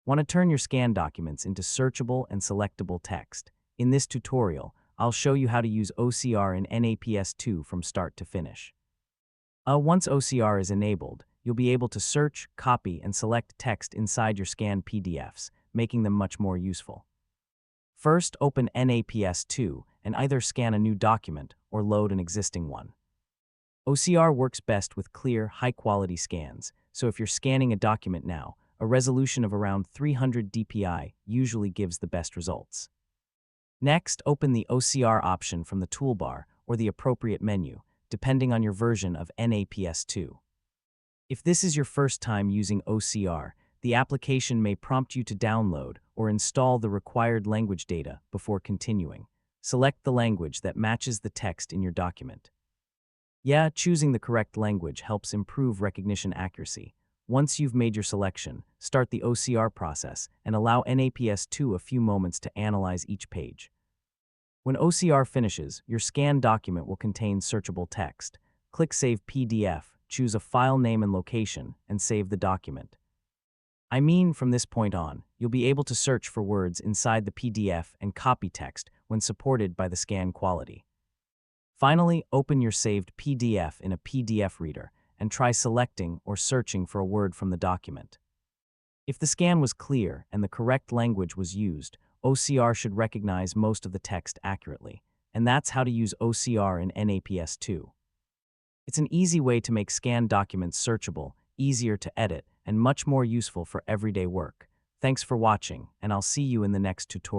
Want to turn your scanned documents into searchable and selectable text? In this tutorial, I'll show you how to use OCR in NAPS2 from start to finish. Once OCR is enabled, you'll be able to search, copy, and select text inside your scanned PDFs, making them much more useful. First, open NAPS2 and either scan a new document or load an existing one. OCR works best with clear, high-quality scans, so if you're scanning a document now, a resolution of around 300 dpi usually gives the best results. Next, open the OCR option from the toolbar or the appropriate menu, depending on your version of NAPS2. If this is your first time using OCR, the application may prompt you to download or install the required language data before continuing. Select the language that matches the text in your document. Choosing the correct language helps improve recognition accuracy. Once you've made your selection, start the OCR process and allow NAPS2 a few moments to analyze each page. When OCR finishes, your scanned document will contain searchable text. Click Save PDF, choose a file name and location, and save the document. From this point on, you'll be able to search for words inside the PDF and copy text when supported by the scan quality. Finally, open your saved PDF in a PDF reader and try selecting or searching for a word from the document. If the scan was clear and the correct language was used, OCR should recognize most of the text accurately, and that's how to use OCR in NAPS2. It's an easy way to make scanned documents searchable, easier to edit, and much more useful for everyday work. Thanks for watching, and I'll see you in the next tutorial.